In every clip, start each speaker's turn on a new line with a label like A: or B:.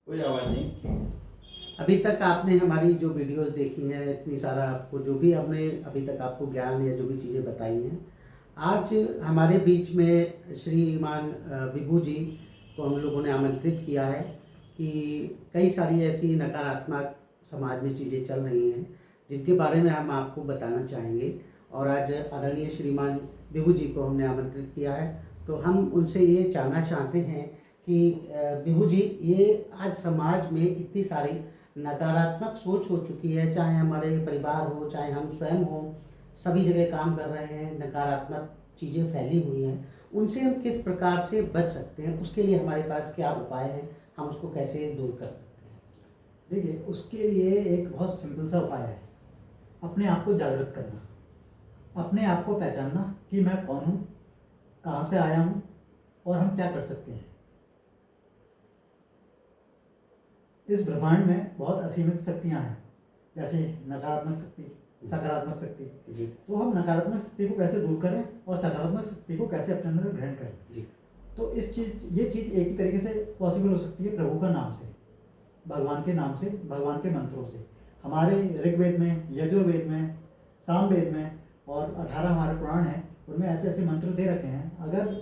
A: कोई आवाज़ नहीं।
B: अभी तक आपने हमारी जो वीडियोस देखी हैं, इतनी सारा आपको जो भी हमने अभी तक आपको ज्ञान या जो भी चीज़ें बताई हैं, आज हमारे बीच में श्रीमान विभू जी को हम लोगों ने आमंत्रित किया है कि कई सारी ऐसी नकारात्मक समाज में चीज़ें चल रही हैं जिनके बारे में हम आपको बताना चाहेंगे। और आज आदरणीय श्रीमान विभू जी को हमने आमंत्रित किया है, तो हम उनसे ये जानना चाहते हैं कि विभू जी, ये आज समाज में इतनी सारी नकारात्मक सोच हो चुकी है, चाहे हमारे परिवार हो, चाहे हम स्वयं हो, सभी जगह काम कर रहे हैं, नकारात्मक चीज़ें फैली हुई हैं, उनसे हम किस प्रकार से बच सकते हैं? उसके लिए हमारे पास क्या उपाय हैं? हम उसको कैसे दूर कर सकते हैं?
C: देखिए, उसके लिए एक बहुत सिंपल सा उपाय है। अपने आप को जागृत करना, अपने आप को पहचानना कि मैं कौन हूँ, कहाँ से आया हूँ और हम क्या कर सकते हैं। इस ब्रह्मांड में बहुत असीमित शक्तियाँ हैं, जैसे नकारात्मक शक्ति, सकारात्मक शक्ति।
B: जी
C: तो हम नकारात्मक शक्ति को कैसे दूर करें और सकारात्मक शक्ति को कैसे अपने अंदर ग्रहण करें।
B: जी
C: तो ये चीज़ एक ही तरीके से पॉसिबल हो सकती है, प्रभु का नाम से, भगवान के नाम से, भगवान के मंत्रों से। हमारे ऋग्वेद में, यजुर्वेद में, सामवेद में और 18 हमारे पुराण हैं, उनमें ऐसे ऐसे मंत्र दे रखे हैं। अगर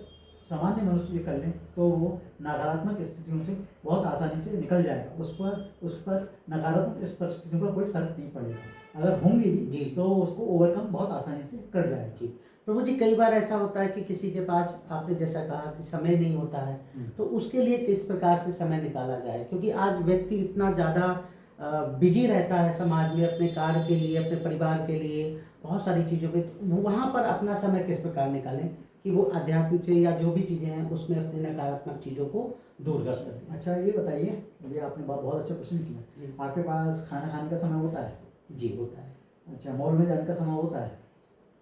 C: सामान्य मनुष्य ये कर लें तो वो नकारात्मक स्थितियों से बहुत आसानी से निकल जाएगा। उस पर नकारात्मक इस परिस्थितियों का कोई फर्क नहीं पड़ेगा। अगर होंगी भी
B: जी
C: तो उसको ओवरकम बहुत आसानी से कर जाएगा।
B: जी प्रभु जी, कई बार ऐसा होता है कि किसी के पास, आपने जैसा कहा कि समय नहीं होता है, तो उसके लिए किस प्रकार से समय निकाला जाए? क्योंकि आज व्यक्ति इतना ज़्यादा बिजी रहता है समाज में, अपने कार्य के लिए, अपने परिवार के लिए, बहुत सारी चीज़ों पे, तो वहाँ पर अपना समय किस प्रकार निकालें कि वो अध्यात्म से या जो भी चीज़ें हैं उसमें अपनी नकारात्मक चीज़ों को दूर कर सकें?
C: अच्छा, ये बताइए, ये आपने बहुत अच्छा प्रश्न किया।
B: जी
C: आपके पास खाना खाने का समय होता है?
B: जी होता है।
C: अच्छा, मॉल में जाने का समय होता है?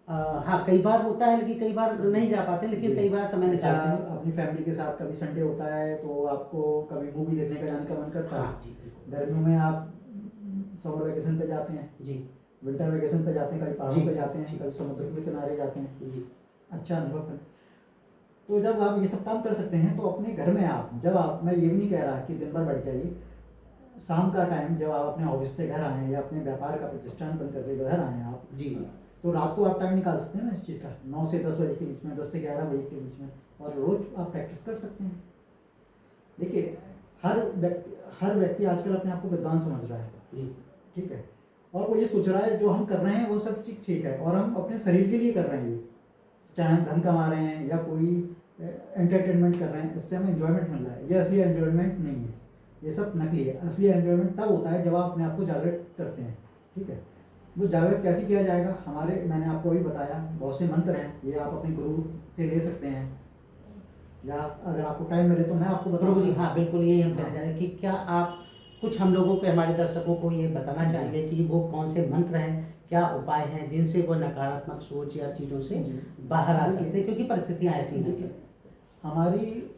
B: हाँ, कई बार होता है, लेकिन कई बार नहीं जा पाते, लेकिन
C: जी।
B: कई बार समय
C: अच्छा,
B: निकालते हैं।
C: अपनी फैमिली के साथ कभी संडे होता है तो आपको कभी मूवी देखने का जाने का मन करता है?
B: हाँ जी बिल्कुल।
C: गर्मियों में आप समर वेकेशन पे जाते हैं,
B: जी
C: विंटर वेकेशन पे जाते हैं, कभी पहाड़ों
B: जी
C: पे जाते हैं,
B: जी
C: कभी समुद्र के किनारे जाते हैं।
B: जी
C: अच्छा अनुभव कर। तो जब आप ये सब काम कर सकते हैं तो अपने घर में आप, जब आप, मैं ये भी नहीं कह रहा कि दिन भर बैठ जाइए, शाम का टाइम जब आप अपने ऑफिस से घर आए या अपने व्यापार का प्रतिष्ठान बंद करके घर आए हैं आप,
B: जी
C: तो रात को आप टाइम निकाल सकते हैं ना इस चीज़ का, 9 से 10 बजे के बीच में, 10 से 11 बजे के बीच में, और रोज़ आप प्रैक्टिस कर सकते हैं। देखिए, हर व्यक्ति आजकल अपने आप को विद्वान समझ रहा है,
B: जी
C: ठीक है, और वो ये सोच रहा है जो हम कर रहे हैं वो सब चीज़ ठीक है, और हम अपने शरीर के लिए कर रहे हैं ये, चाहे हम धन कमा रहे हैं या कोई एंटरटेनमेंट कर रहे हैं, इससे हमें एंजॉयमेंट मिल रहा है, ये असली एंजॉयमेंट नहीं है, ये सब नकली है। असली एंजॉयमेंट तब होता है जब आप अपने आप को जागृत करते हैं, ठीक है। वो जागृत कैसे किया जाएगा? मैंने आपको अभी बताया, बहुत से मंत्र हैं, ये आप अपने गुरु से ले सकते हैं, या अगर आपको टाइम मिले तो मैं आपको
B: प्रभु जी,
C: बताऊंगा।
B: हाँ बिल्कुल, यही हम कहना
C: हाँ।
B: चाह रहे हैं कि क्या आप कुछ हम लोगों को, हमारे दर्शकों को ये बताना
C: जी।
B: चाहेंगे कि वो कौन से मंत्र हैं, क्या उपाय हैं जिनसे वो नकारात्मक सोच या चीज़ों से
C: जी।
B: बाहर आ
C: देखिए,
B: सकते हैं, क्योंकि परिस्थितियाँ ऐसी हैं
C: देखिए,
B: सर।
C: हमारी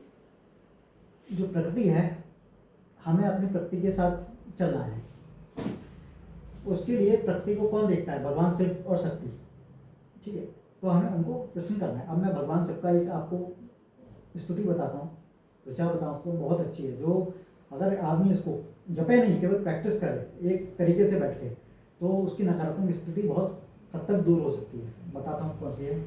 C: जो प्रकृति है, हमें अपनी प्रकृति के साथ चलना है। उसके लिए प्रकृति को कौन देखता है? भगवान, शिव और शक्ति, ठीक है। तो हमें उनको प्रसन्न करना है। अब मैं भगवान शिव का एक आपको स्तुति बताता हूँ, ऋचा बताऊँ तो बहुत अच्छी है, जो अगर आदमी इसको जपे नहीं, केवल प्रैक्टिस करे एक तरीके से बैठ के, तो उसकी नकारात्मक स्थिति बहुत हद तक दूर हो सकती है। बताता हूँ कौन सी है।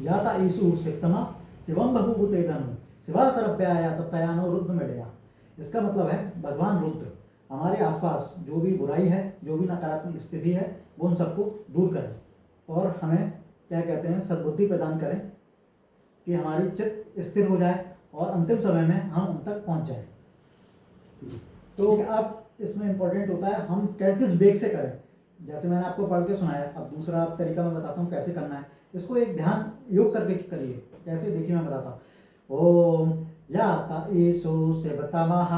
C: याता ईसु शिवतमा शिवम बभूभूतेदनु शिवा सरभ्याया तप्तयानो रुद्र मिलया। इसका मतलब है भगवान रुद्र हमारे आसपास जो भी बुराई है, जो भी नकारात्मक स्थिति है, वो उन सबको दूर करें और हमें क्या कहते हैं, सद्बुद्धि प्रदान करें कि हमारी चित्त स्थिर हो जाए और अंतिम समय में हम उन तक पहुंच जाए। तो अब इसमें इम्पोर्टेंट होता है हम किस वेग से करें। जैसे मैंने आपको पढ़ के सुनाया, अब दूसरा तरीका मैं बताता हूँ कैसे करना है। इसको एक ध्यान योग करके करिए। कैसे, देखिए मैं बताता हूँ। ओम याता ईशु शिवतमः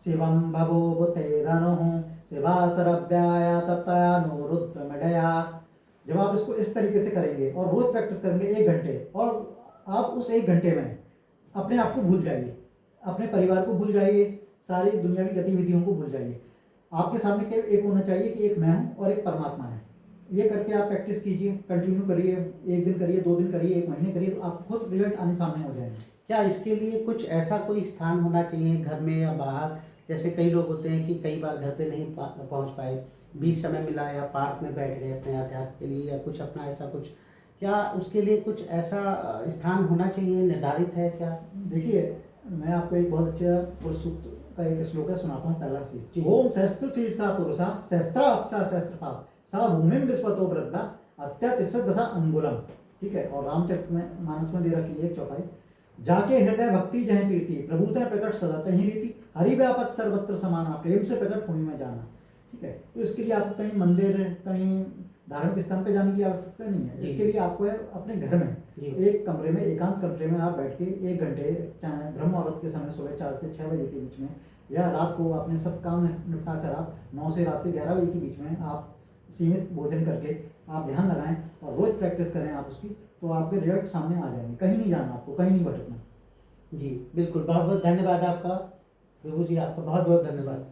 C: शिवम बभूवुते धनुः शिवा सरभ्याया तप्तयानो रुद्रमलया। जब आप इसको इस तरीके से करेंगे और रोज प्रैक्टिस करेंगे 1 घंटे, और आप उस 1 घंटे में अपने आप को भूल जाइए, अपने परिवार को भूल जाइए, सारी दुनिया की गतिविधियों को भूल जाइए। आपके सामने केवल एक होना चाहिए कि एक मैं हूँ और एक परमात्मा है। ये करके आप प्रैक्टिस कीजिए, कंटिन्यू करिए, 1 दिन करिए, 2 दिन करिए, 1 महीने करिए, तो आपको खुद रिजल्ट आने सामने हो जाएंगे।
B: क्या इसके लिए कुछ ऐसा कोई स्थान होना चाहिए घर में या बाहर जैसे कई लोग होते हैं कि कई बार घर पे नहीं पहुंच पाए, बीच समय मिला या पार्क में बैठ गए अपने अध्यात्म के लिए या कुछ अपना ऐसा कुछ, क्या उसके लिए कुछ ऐसा स्थान होना चाहिए, निर्धारित है क्या?
C: देखिए, मैं आपको एक बहुत अच्छा पुरुष सूक्त का एक श्लोक है, सुनाता हूँ। पहला
B: जी।
C: चीज, ओम सहस्त्र शीर्षा पुरुषा सहस्त्र अक्षा सहस्त्रपाद सा भूमि विश्वतो वृद्धा अत्यतिशत दशा अंगुलम। ठीक है। और रामचरित में मानस में दे रखी है एक चौपाई, जाके हृदय भक्ति जह प्रीति प्रभुता प्रकट सदा तहीं रीति हरि व्यापक सर्वत्र समाना प्रेम से प्रकट हुई में जाना। ठीक है। तो इसके लिए आपको कहीं मंदिर, कहीं धार्मिक स्थान पे जाने की आवश्यकता नहीं है।
B: जी।
C: इसके लिए आपको है अपने घर में
B: जी।
C: एक कमरे में, एकांत कमरे में आप बैठ के 1 घंटे, चाहे ब्रह्म मुहूर्त के समय सुबह 4 से 6 बजे के बीच में, या रात को अपने सब काम निपटा कर आप 9 से रात के 11 बजे के बीच में आप सीमित भोजन करके आप ध्यान लगाएं और रोज प्रैक्टिस करें आप उसकी, तो आपके रिजल्ट सामने आ जाएंगे। कहीं नहीं जाना आपको, कहीं नहीं भटकना।
B: जी बिल्कुल, बहुत बहुत धन्यवाद आपका विभू जी, आपका बहुत बहुत धन्यवाद।